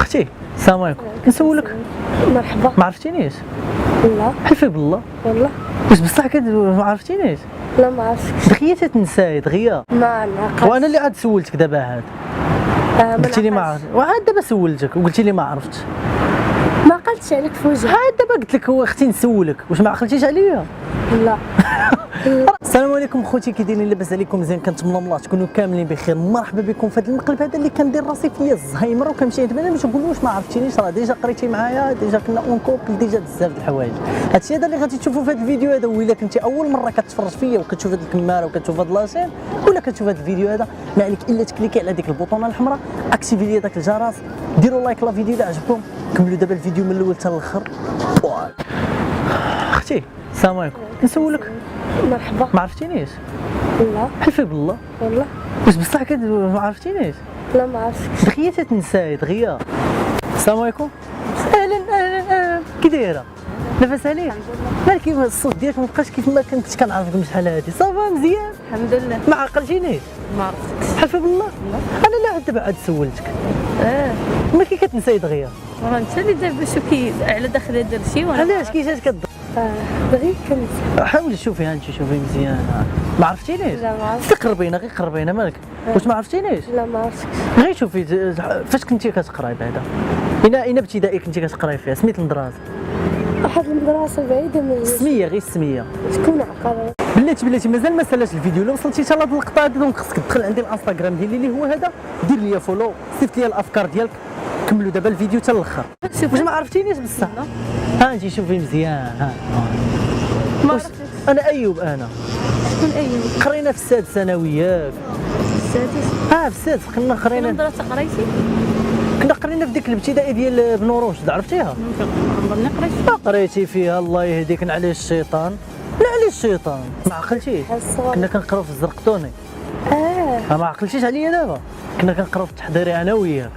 اختي السلام عليكم، نسولك مرحبا. ما عرفتينيش؟ لا حلفي بالله والله واش بصح ما عرفتينيش؟ لا ما عرفتكش. دغيا تتنساي دغيا، ما نعقل. وانا اللي عاد سولتك دابا عاد قلتي لي ما عرفت، وعاد دابا سولتك وقلتي لي ما عرفتش، ما عقلتش عليك في وجهك. عاد دابا قلت لك هو اختي نسولك واش ما عقلتيش عليا. لا السلام عليكم خوتي، كي دايرين؟ لاباس عليكم؟ مزيان؟ كنتمنى من الله تكونوا كاملين بخير. مرحبا بكم في هذا المقلب هذا اللي كندير راسي فيا الزهايمر وكنمشي عند بنادم باش نقول له واش ما عرفتينيش، راه ديجا قريتي معايا، ديجا كنا اون كوبل، ديجا بزاف د الحوايج. هادشي هذا اللي غادي تشوفوا في هذا الفيديو هذا، وإلا كنتي اول مره كتفرج فيا وكتشوف هذه الكماره وكتشوف هذا لاشين ولا كتشوف هذا الفيديو هذا، ما عليك الا تكليكي على ديك البوطونه الحمراء، اكتيفي لي داك الجرس، ديروا لايك لا فيديو الا عجبكم، كملوا دابا الفيديو من الاول حتى الاخر. اختي السلام عليكم، نسولك مرحبا. ما عرفتينيش؟ لا حلفي بالله والله واش بصح ما عرفتينيش؟ لا ما عرفتكش. دغيا تتنساي دغيا. السلام عليكم، اهلا اهلا اهلا، كي دايره؟ لاباس عليك؟ مالك الصوت ديالك مابقاش كيف ما كنت كنعرفك شحال هادي، صافا مزيان؟ الحمد لله. ما عقلتينيش؟ ما عرفتكش. حلفي بالله انا لا عاد دابا عاد سولتك، ما كي كتنساي دغيا؟ راه انت اللي دابا شو كي على داخل هذا الشيء وانا علاش كي جات دغيا كنت. حاولي شوفي انت، شوفي مزيان. ما عرفتينيش؟ لا ما عرفتش. قربينا غير قربينا، مالك واش ما عرفتينيش؟ لا ما عرفتكش. غير شوفي فاش كنتي كتقراي بعدا، اين ابتدائي كنتي كتقراي فيها؟ سميت المدرسه؟ واحد المدرسة بعيدة من السميه، غير السميه. شكون عقل؟ بلاتي مازال ما سالاش الفيديو، لو وصلتي حتى لهاد اللقطه هادي دونك خصك تدخل عندي الانستغرام ديالي اللي هو هذا، دير لي فولو، صيفط لي الافكار ديالك، كملوا دابا الفيديو حتى الاخر. واش ما عرفتينيش بصح؟ ها انت شوفي مزيان، ها ما عرفتش. انا ايوب، انا شكون ايوب؟ قرينا في السادس ثانوي ياك؟ السادس. في السادس كنا قرينا، المدرسه قريتي؟ كنا قرينا في ديك الابتدائي ديال بن رشد، عرفتيها؟ نظن قريت. ما قريتي فيها، الله يهديك، نعلي الشيطان، نعلي الشيطان، ما عقلتيش؟ كنا كنقراو في الزرقطوني. ما عقلتيش عليا دابا؟ كنا كنقراو في التحضيري انا وياك.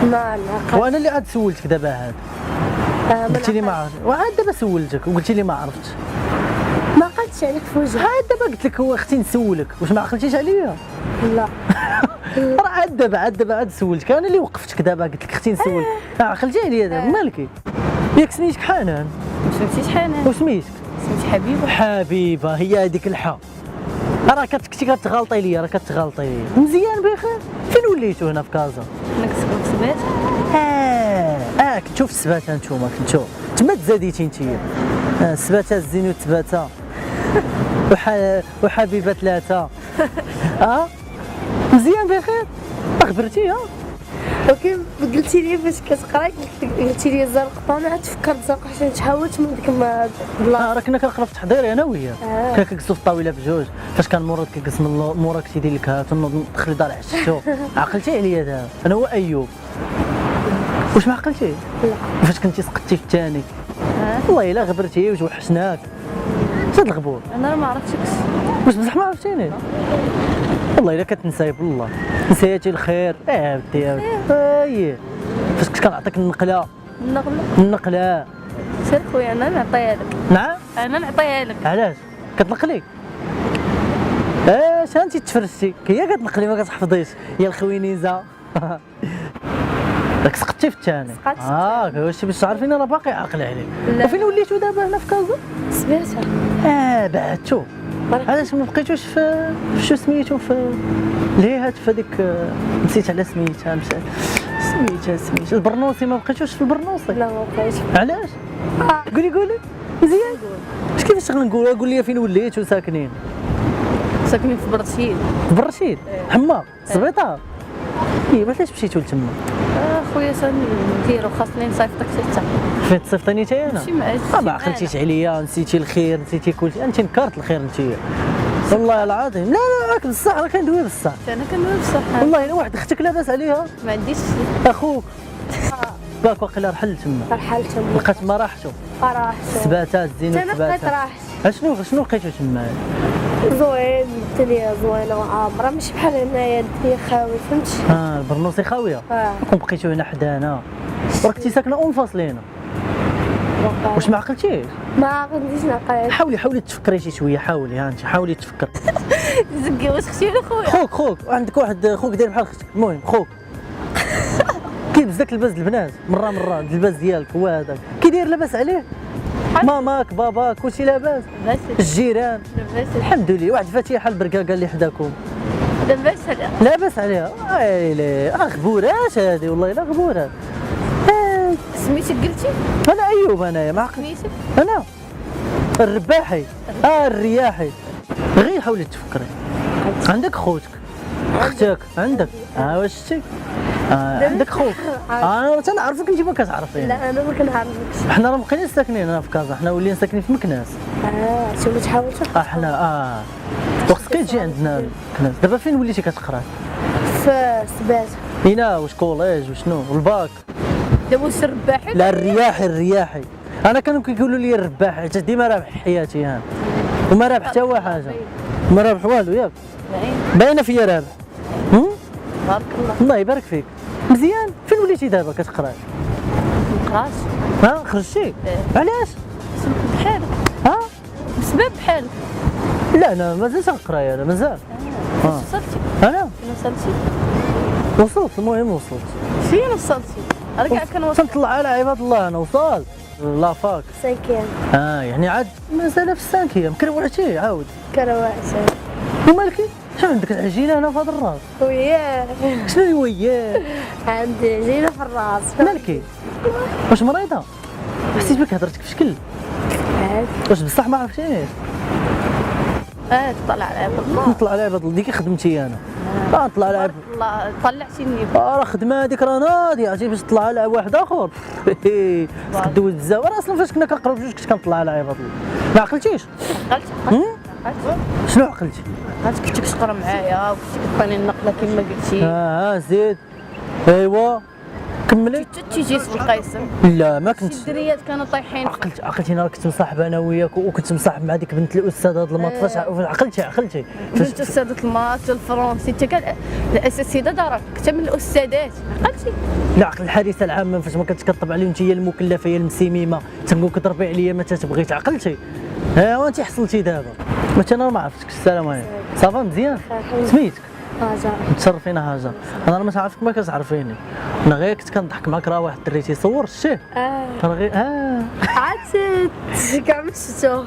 ما نعقل. وانا اللي عاد سولتك دابا عاد قلتي لي ما عرفتش، وعاد دابا سولتك وقلتي لي ما عرفتش، ما عقلتش عليك في وجهك. عاد دابا قلت لك هو اختي نسولك واش ما عقلتيش عليا. لا راه عاد دابا سولتك، انا اللي وقفتك دابا قلت لك اختي نسولك، عقلتي عليا دابا مالكي؟ ياك سميتك حنان؟ ما سميتيش حنان. وسميتك؟ سميتي حبيبه. حبيبه، هي هذيك الحا. راه كنتي كتغلطي ليا، راه كتغلطي ليا. مزيان بخير؟ فين وليتو هنا في كازا؟ انا كنت في السبات. كنتو في السباتة نتوما، كنتو تما تزاديتي نتيا. السباتة الزين والتباتة وحبيبة ثلاثة. مزيان بخير؟ غبرتي؟ ولكن قلتي لي فاش كتقراي قلتي لي الزرقطاني، عاد تفكرت زرقاء حتى تحاولت من ديك البلاصه. راه كنا كنقرا في التحضيري انا وياك. كنا كنجلسوا في الطاوله بجوج، فاش كان مراد كيجلس من موراك تيدير لك ها تنوض تدخلي دار عشتو. عقلتي عليا دابا؟ انا هو ايوب. واش ما عقلتي؟ لا. فاش كنتي سقطتي في الثاني؟ والله الا غبرتي وتوحشناك. زاد الغبور. انا راه ما عرفتكش. واش بصح ما عرفتيني؟ والله الا كتنساي بالله، نسيتي الخير. ودي فاش كنت كنعطيك النقله. النقله سير خويا انا نعطيها لك. نعم انا نعطيها لك. علاش كتنقلي؟ انت تفرستي هي كتنقلي ما كتحفظيش يا الخوينيزه. راك سقطتي في الثاني. واش باش تعرفيني راه باقي عاقل عليك. وفين وليتو دابا هنا في كازا؟ سمعتها. بعدتو. علاش ما بقيتوش في شو سميتو في لهيهات في هذيك، نسيت على سميتها سميتها البرنوسي، ما بقيتوش في البرنوسي؟ لا ما بقيتش. علاش؟ قولي مزيان. اش كيفاش غنقول؟ قول لي فين وليتو ساكنين؟ ساكنين في برشيد. في برشيد؟ حما السبيطار؟ علاش مشيتو لتما؟ خويا نديرو خاصني نصيفطك حتى. فين تصيفطيني حتى انا؟ ما عقلتيش عليا، نسيتي الخير، نسيتي كلشي، انت نكرت الخير انت. والله العظيم لا راك بصح، راه كندوي بصح. انا كندوي بصح. والله الا واحد اختك لاباس عليها؟ ما عنديش. اخوك باك واقيلا رحل تما. رحل تما. لقات ما راحتو. راحت. السباتة الزين انا بقيت والسباتة. راحت. شنو لقيتو تما؟ زوين، الدنيا زوينه وعامره، ماشي بحال هنايا الدنيا خاوي، فهمتي؟ البرنوسي خاويه. كون بقيتو هنا حدانا وراكتي ساكنه منفصلين. واش ما عقلتيش؟ ما عقلتيش نعقل. حاولي تفكري شي شويه، حاولي تفكري. زكي واش اختي ولا خويا؟ خوك عندك واحد خوك داير بحال اختك، المهم خوك. كيلبس داك اللباس البنات مره اللباس ديالك هو هذاك كي داير لاباس عليه ماماك باباك كلشي لاباس لاباس الجيران لاباس الحمد لله واحد الفتيحه البركاكه اللي حداكم لاباس عليها لاباس عليها ويلي غبورات هادي والله الا غبورات سميتك قلتي انا ايوب انايا ما عقلت سميتك انا الرباحي الرياحي غير حاولي تفكري عندك خوتك اختك عندك واش شتي عندك خوك انا تنعرفك انت ما كتعرفيني لا انا ما كنعرفكش. حنا راه مابقيناش ساكنين هنا في كازا حنا ولينا ساكنين في مكناس شنو تحاول تقرا حنا وخصك تجي عندنا مكناس دابا فين وليتي كتقرا في سبات هنا واش كوليج وشنو والباك دابا واش الرباحي لا الرياحي انا كانوا كيقولوا لي الرباح حيت ديما رابح حياتي انا وما رابح حتى هو حاجه ما رابح والو ياك باينه فيا رابح بارك الله الله يبارك فيك مزيان فين وليتي دابا كتقرا مقراش خرجتي علاش بحالك بسبب بحالك لا انا مازال تنقرا انا مازال وصلتي انا فين وصلتي وصلت المهم وصلت فين وصلتي راه كاع كنوصل تنطلع على عباد الله انا وصلت لا فاك ساكن يعني عاد مازال في السانكيه مكروعتي عاود كروات ومالكي شنو عندك العجينه هنا في هذا الراس وياه شنو وياه عندي عجينه في الراس مالكي واش مريضه حسيت بك هضرتك في شكل واش بصح ما عرفتينيش طلع على عباد الله نطلع على عباد الله ديك خدمتي انا نطلع على عباد الله طلعتيني راه خدمه هذيك راه ناضيه عرفتي باش تطلع على واحد اخر خصك دوز بزاف راه اصلا فاش كنا كنقراو بجوج كنت كنطلع على عباد الله ما عقلتيش عقلت شنو عقلتي كنتي كتقرا معايا وكنتي كتعطيني النقله كما قلتي زيد ايوا كملي تيجي سي القيسم لا ما كنتش الدريات كانوا طايحين عقلتي انا كنت مصاحب انا وياك وكنت مصاحب مع ديك بنت الاستاذ هذا الماط فاش عقلتي بنت استاذة المات الفرنسي انت كان الاساسي دارك كنت من الاستاذات عقلتي لا عقل الحارسه العامه فاش ما كنتش كطبع عليهم انت هي المكلفه هي المسيميمه تنقول كتربي عليا ما تبغيش عقلتي وانت حصلتي دابا انا ما عرفتكش السلام عليكم صافا مزيان سميتك هاجر متشرفين هاجر انا ما تعرفك ما كتعرفيني انا غير كنت كنضحك معاك راه واحد الدري تيصور شتيه انا غير عاد كاع ما شفتو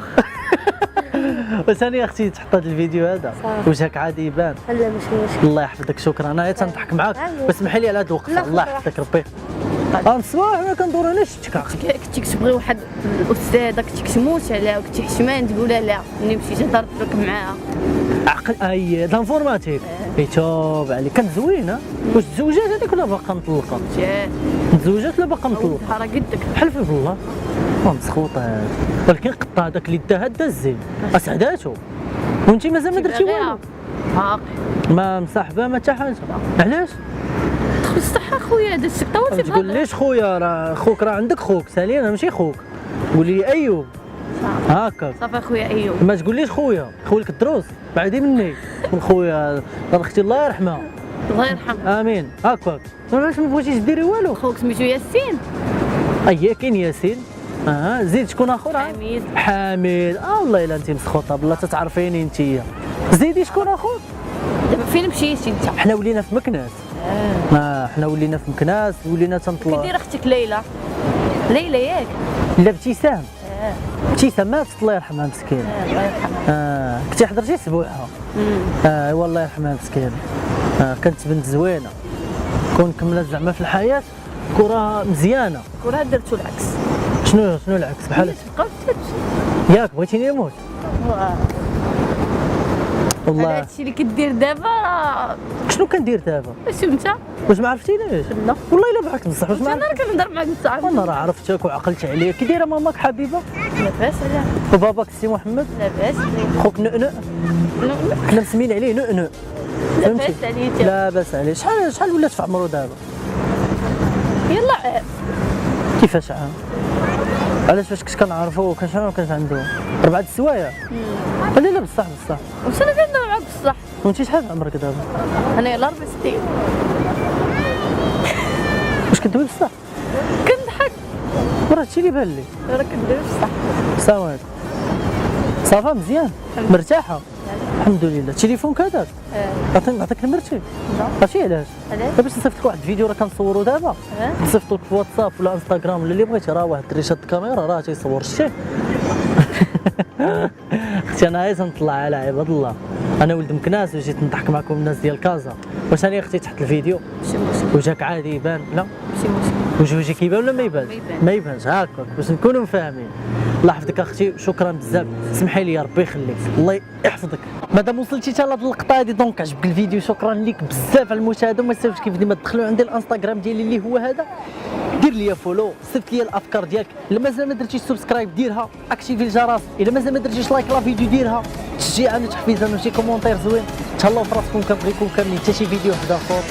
وثاني اختي تحط هذا الفيديو هذا وجهك عادي يبان لا ماشي مشكل الله يحفظك شكرا انا غير تنضحك معاك واسمحي لي على هذه الوقفه الله يحفظك ربي نصباح انا كندور انا شفتك كنتي كتبغي واحد الاستاذه كنتي كتموت عليها وكنتي حشمان تقولها لا ملي مشيتي هضرت لك معاها عقل لانفورماتيك يتوب عليك كانت زوينه واش تزوجات هذيك ولا باقا مطلقه تزوجات ولا باقا مطلقه راه قدك حلفي بالله مسخوطه هذا ولكن قطع هذاك اللي داها دا الزين اسعداتو وانت مازال ما درتي والو باقي ما مصاحبه ما حتى حاجه علاش بصح اخويا هذا الشيء طولتي ما تقوليش خويا راه خوك راه عندك خوك سالي انا ماشي خوك قولي لي ايوب هكا صافي اخويا ايوب ما تقوليش خويا خويا الدروس بعدي مني من خويا اختي الله يرحمها الله يرحمه امين هكاك علاش ما بغيتيش ديري والو خوك سميتو ياسين كاين ياسين زيد شكون اخر حميد والله الا انت مسخوطه بالله تتعرفيني انتيا زيدي شكون اخر دابا فين مشيتي انت حنا ولينا في مكناس حنا ولينا في مكناس ولينا تنطلع كي دايره اختك ليلى ياك لا ابتسام ابتسام ماتت الله يرحمها مسكينه الله يرحمها كنتي حضرتي سبوعها والله يرحمها مسكينه كانت بنت زوينه كون كملت زعما في الحياه كره مزيانه كره درتو العكس شنو العكس بحال ياك بغيتيني نموت والله هادشي اللي كدير دابا شنو كندير دابا واش انت واش ما عرفتينيش لا والله الا بحالك بصح واش ما انا راه كنهضر معاك بصح انا راه عرفتك وعقلت عليك كي دايره ماماك حبيبه لاباس عليها وباباك السي محمد لاباس خوك نؤنؤ حنا مسمين عليه نؤنؤ لاباس عليه لاباس عليه شحال ولات في عمرو دابا يلا عام كيفاش عام علاش فاش كنت كنعرفو كان شحال كانت عنده 4 السوايع لا بصح واش انا كنهضر معاك بصح وانت شحال عمرك دابا انا يلا 4 سنين واش كدوي بصح كنضحك راه هادشي اللي بان لي راه كندوي بصح صافا مزيان مرتاحه الحمد لله. التليفون كذاك نعطيك نمرتي. عرفتي علاش؟ باش نصيفط لك واحد الفيديو راه كنصورو دابا، نصيفط لك في واتساب ولا انستغرام ولا اللي بغيتي. راه واحد الدري شاد الكاميرا راه تيصور، شتي. اختي انا عايز نطلع على عباد الله، انا ولد مكناس وجيت نضحك معكم الناس ديال كازا. واش انا اختي تحت الفيديو ماشي مشكل، وجهك عادي يبان؟ لا ماشي مشكل. وجهك يبان ولا ما يبانش؟ ما يبانش. هاكاك باش نكونوا فاهمين. الله يحفظك اختي، شكرا بزاف، سمحي لي ربي يخليك، الله يحفظك. مادام وصلتي حتى لهاد اللقطه هادي دونك عجبك الفيديو، شكرا ليك بزاف على المشاهده. وما تنساوش كيف ديما تدخلوا عندي الانستغرام ديالي اللي هو هذا، دير لي فولو، صيفط لي الافكار ديالك. الا مازال ما درتيش سبسكرايب ديرها، اكتيفي الجرس. الا مازال ما درتيش لايك لا فيديو ديرها، تشجيعا وتحفيزا وشي كومونتير زوين. تهلاو في راسكم، كنبغيكم كاملين. حتى شي فيديو واحد اخر.